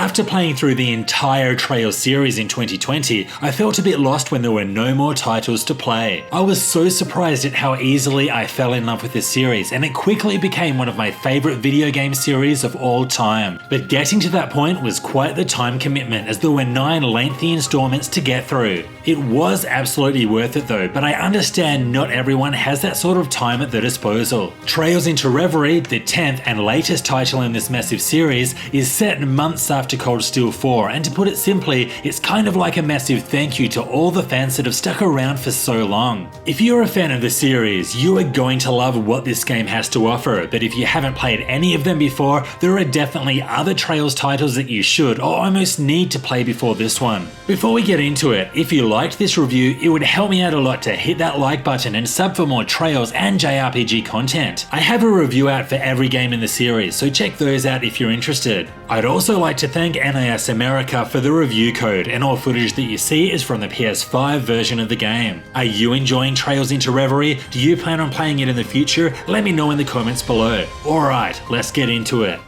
After playing through the entire Trails series in 2020, I felt a bit lost when there were no more titles to play. I was so surprised at how easily I fell in love with this series, and it quickly became one of my favourite video game series of all time. But getting to that point was quite the time commitment, as there were 9 lengthy installments to get through. It was absolutely worth it though, but I understand not everyone has that sort of time at their disposal. Trails into Reverie, the 10th and latest title in this massive series, is set months after Cold Steel 4, and to put it simply, it's kind of like a massive thank you to all the fans that have stuck around for so long. If you're a fan of the series, you are going to love what this game has to offer, but if you haven't played any of them before, there are definitely other Trails titles that you should or almost need to play before this one. Before we get into it, if you liked this review, it would help me out a lot to hit that like button and sub for more Trails and JRPG content. I have a review out for every game in the series, so check those out if you're interested. I'd also like to thank NIS America for the review code, and all footage that you see is from the PS5 version of the game. Are you enjoying Trails into Reverie? Do you plan on playing it in the future? Let me know in the comments below. Alright, let's get into it.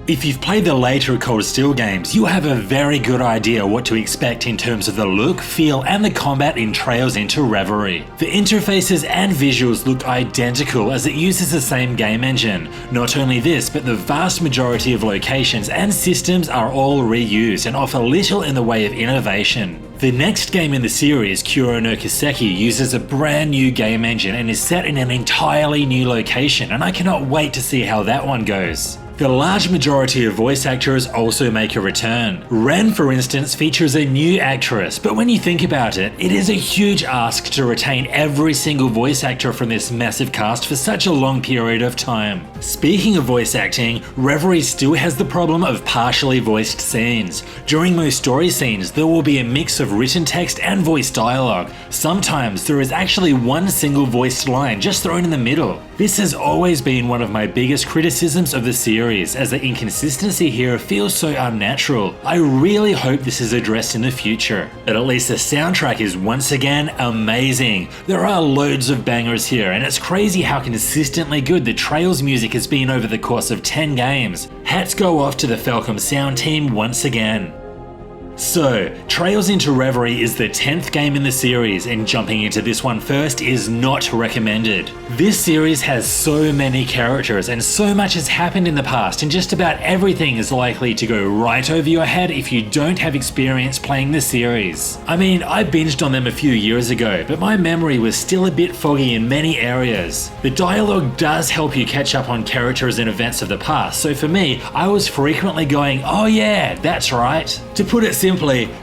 If you've played the later Cold Steel games, you have a very good idea what to expect in terms of the look, feel, and the combat in Trails into Reverie. The interfaces and visuals look identical as it uses the same game engine. Not only this, but the vast majority of locations and systems are all reused and offer little in the way of innovation. The next game in the series, Kuro no Kiseki, uses a brand new game engine and is set in an entirely new location, and I cannot wait to see how that one goes. The large majority of voice actors also make a return. Ren, for instance, features a new actress, but when you think about it, it is a huge ask to retain every single voice actor from this massive cast for such a long period of time. Speaking of voice acting, Reverie still has the problem of partially voiced scenes. During most story scenes, there will be a mix of written text and voice dialogue. Sometimes there is actually one single voiced line just thrown in the middle. This has always been one of my biggest criticisms of the series, as the inconsistency here feels so unnatural. I really hope this is addressed in the future. But at least the soundtrack is once again amazing. There are loads of bangers here, and it's crazy how consistently good the Trails music has been over the course of 10 games. Hats go off to the Falcom sound team once again. So, Trails into Reverie is the 10th game in the series, and jumping into this one first is not recommended. This series has so many characters and so much has happened in the past, and just about everything is likely to go right over your head if you don't have experience playing the series. I mean, I binged on them a few years ago, but my memory was still a bit foggy in many areas. The dialogue does help you catch up on characters and events of the past, so for me, I was frequently going, oh yeah, that's right. To put it simply,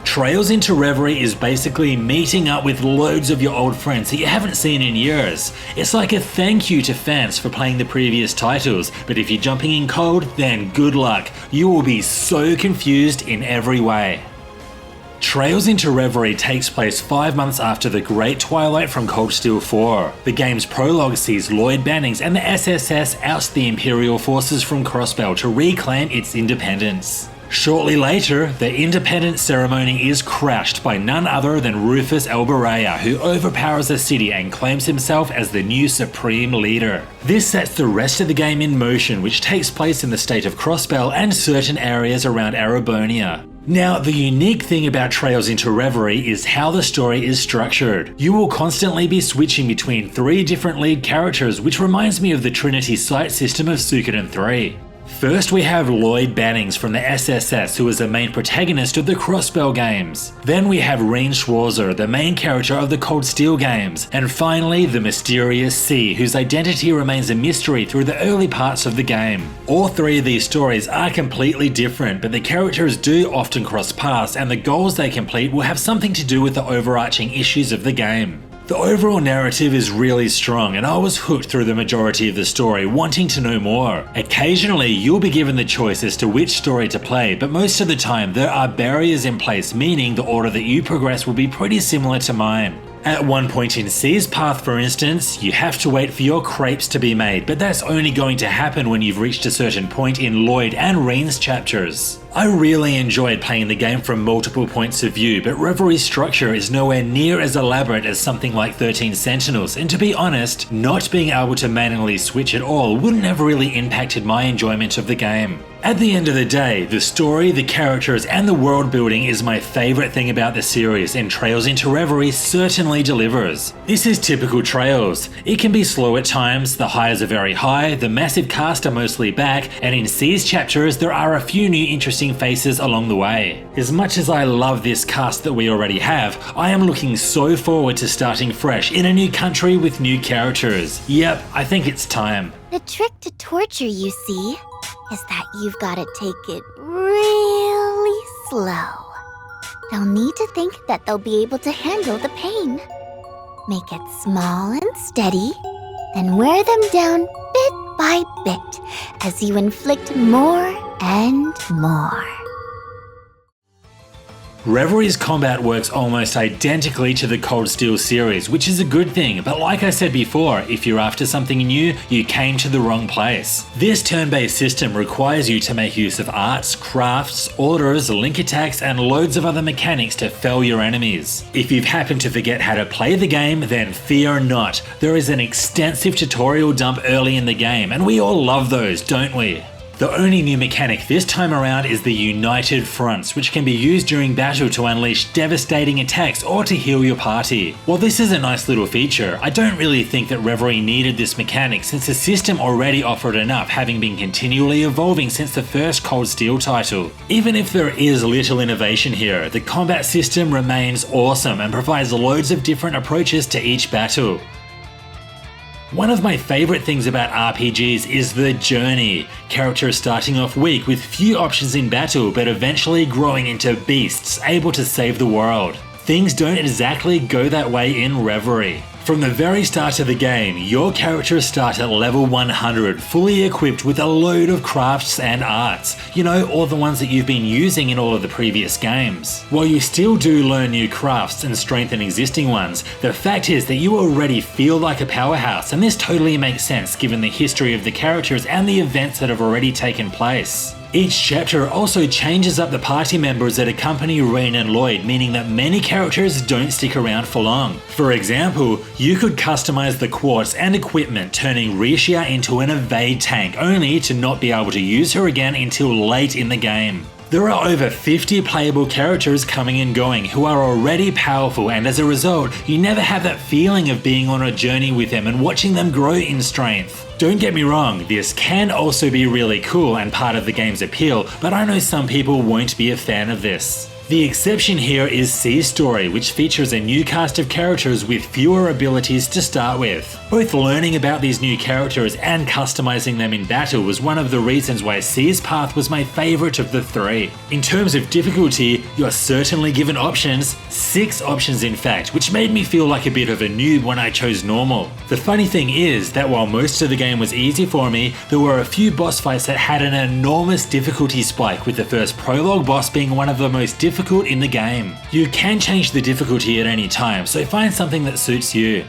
Trails into Reverie is basically meeting up with loads of your old friends that you haven't seen in years. It's like a thank you to fans for playing the previous titles, but if you're jumping in cold, then good luck. You will be so confused in every way. Trails into Reverie takes place 5 months after the Great Twilight from Cold Steel 4. The game's prologue sees Lloyd Bannings and the SSS oust the Imperial forces from Crossbell to reclaim its independence. Shortly later, the independence ceremony is crashed by none other than Rufus Elberea, who overpowers the city and claims himself as the new supreme leader. This sets the rest of the game in motion, which takes place in the state of Crossbell and certain areas around Erebonia. Now, the unique thing about Trails into Reverie is how the story is structured. You will constantly be switching between 3 different lead characters, which reminds me of the Trinity Sight system of Suikoden 3. First we have Lloyd Bannings from the SSS, who is the main protagonist of the Crossbell games. Then we have Reen Schwarzer, the main character of the Cold Steel games. And finally, the mysterious C, whose identity remains a mystery through the early parts of the game. All 3 of these stories are completely different, but the characters do often cross paths, and the goals they complete will have something to do with the overarching issues of the game. The overall narrative is really strong, and I was hooked through the majority of the story, wanting to know more. Occasionally, you'll be given the choice as to which story to play, but most of the time there are barriers in place, meaning the order that you progress will be pretty similar to mine. At one point in C's path, for instance, you have to wait for your crepes to be made, but that's only going to happen when you've reached a certain point in Lloyd and Reen's chapters. I really enjoyed playing the game from multiple points of view, but Reverie's structure is nowhere near as elaborate as something like 13 Sentinels, and to be honest, not being able to manually switch at all wouldn't have really impacted my enjoyment of the game. At the end of the day, the story, the characters, and the world building is my favourite thing about the series, and Trails into Reverie certainly delivers. This is typical Trails. It can be slow at times, the highs are very high, the massive cast are mostly back, and in C's chapters there are a few new interesting faces along the way. As much as I love this cast that we already have, I am looking so forward to starting fresh in a new country with new characters. Yep, I think it's time. The trick to torture, you see, is that you've got to take it really slow. They'll need to think that they'll be able to handle the pain. Make it small and steady, then wear them down bit by bit as you inflict more and more. Reverie's combat works almost identically to the Cold Steel series, which is a good thing, but like I said before, if you're after something new, you came to the wrong place. This turn-based system requires you to make use of arts, crafts, orders, link attacks, and loads of other mechanics to fell your enemies. If you've happened to forget how to play the game, then fear not. There is an extensive tutorial dump early in the game, and we all love those, don't we? The only new mechanic this time around is the United Fronts, which can be used during battle to unleash devastating attacks or to heal your party. While this is a nice little feature, I don't really think that Reverie needed this mechanic since the system already offered enough, having been continually evolving since the first Cold Steel title. Even if there is little innovation here, the combat system remains awesome and provides loads of different approaches to each battle. One of my favourite things about RPGs is the journey. Characters starting off weak with few options in battle but eventually growing into beasts able to save the world. Things don't exactly go that way in Reverie. From the very start of the game, your characters start at level 100, fully equipped with a load of crafts and arts. You know, all the ones that you've been using in all of the previous games. While you still do learn new crafts and strengthen existing ones, the fact is that you already feel like a powerhouse, and this totally makes sense given the history of the characters and the events that have already taken place. Each chapter also changes up the party members that accompany Rain and Lloyd, meaning that many characters don't stick around for long. For example, you could customize the quartz and equipment, turning Risha into an evade tank, only to not be able to use her again until late in the game. There are over 50 playable characters coming and going who are already powerful, and as a result, you never have that feeling of being on a journey with them and watching them grow in strength. Don't get me wrong, this can also be really cool and part of the game's appeal, but I know some people won't be a fan of this. The exception here is C's story, which features a new cast of characters with fewer abilities to start with. Both learning about these new characters and customizing them in battle was one of the reasons why C's path was my favourite of the three. In terms of difficulty, you're certainly given options, 6 options in fact, which made me feel like a bit of a noob when I chose normal. The funny thing is that while most of the game was easy for me, there were a few boss fights that had an enormous difficulty spike, with the first prologue boss being one of the most difficult in the game. You can change the difficulty at any time, so find something that suits you.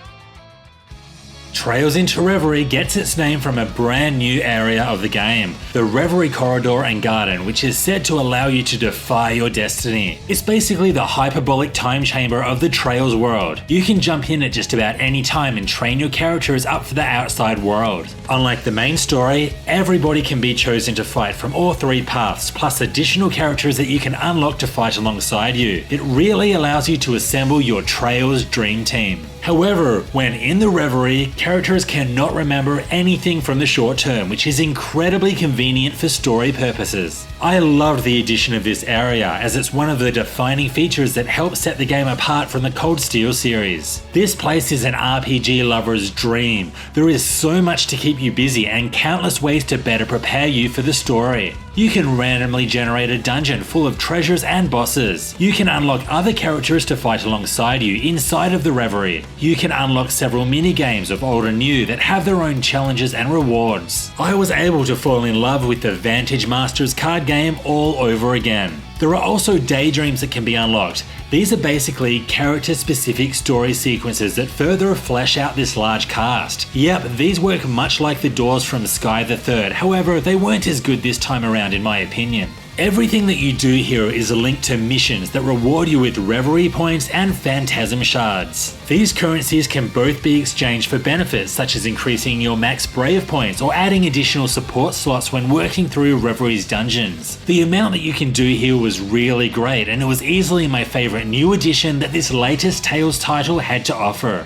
Trails into Reverie gets its name from a brand new area of the game, the Reverie Corridor and Garden, which is said to allow you to defy your destiny. It's basically the hyperbolic time chamber of the Trails world. You can jump in at just about any time and train your characters up for the outside world. Unlike the main story, everybody can be chosen to fight from all 3 paths, plus additional characters that you can unlock to fight alongside you. It really allows you to assemble your Trails dream team. However, when in the Reverie, characters cannot remember anything from the short term, which is incredibly convenient for story purposes. I loved the addition of this area, as it's one of the defining features that helps set the game apart from the Cold Steel series. This place is an RPG lover's dream. There is so much to keep you busy and countless ways to better prepare you for the story. You can randomly generate a dungeon full of treasures and bosses. You can unlock other characters to fight alongside you inside of the Reverie. You can unlock several mini-games of old and new that have their own challenges and rewards. I was able to fall in love with the Vantage Masters card game all over again. There are also daydreams that can be unlocked. These are basically character-specific story sequences that further flesh out this large cast. Yep, these work much like the doors from Sky the Third, however, they weren't as good this time around in my opinion. Everything that you do here is linked to missions that reward you with Reverie points and Phantasm shards. These currencies can both be exchanged for benefits such as increasing your max Brave points or adding additional support slots when working through Reverie's dungeons. The amount that you can do here was really great, and it was easily my favourite new addition that this latest Tales title had to offer.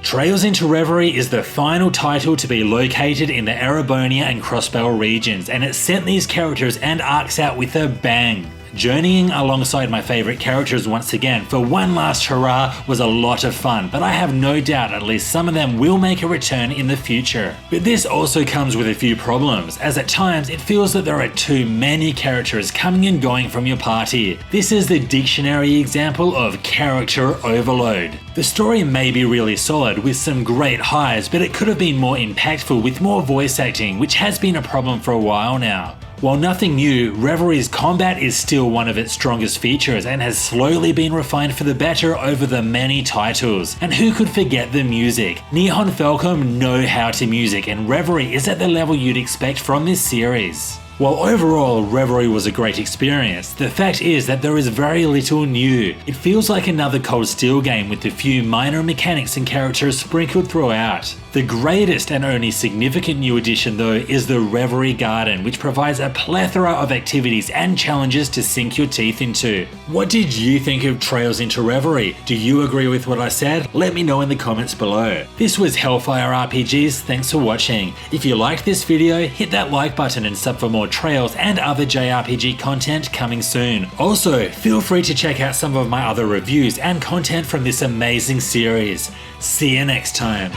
Trails into Reverie is the final title to be located in the Erebonia and Crossbell regions, and it sent these characters and arcs out with a bang. Journeying alongside my favourite characters once again for one last hurrah was a lot of fun, but I have no doubt at least some of them will make a return in the future. But this also comes with a few problems, as at times it feels that there are too many characters coming and going from your party. This is the dictionary example of character overload. The story may be really solid with some great highs, but it could have been more impactful with more voice acting, which has been a problem for a while now. While nothing new, Reverie's combat is still one of its strongest features and has slowly been refined for the better over the many titles. And who could forget the music? Nihon Falcom know how to music, and Reverie is at the level you'd expect from this series. While overall Reverie was a great experience, the fact is that there is very little new. It feels like another Cold Steel game with a few minor mechanics and characters sprinkled throughout. The greatest and only significant new addition though is the Reverie Garden, which provides a plethora of activities and challenges to sink your teeth into. What did you think of Trails into Reverie? Do you agree with what I said? Let me know in the comments below. This was Hellfire RPGs, thanks for watching. If you liked this video, hit that like button and sub for more Trails and other JRPG content coming soon. Also, feel free to check out some of my other reviews and content from this amazing series. See you next time.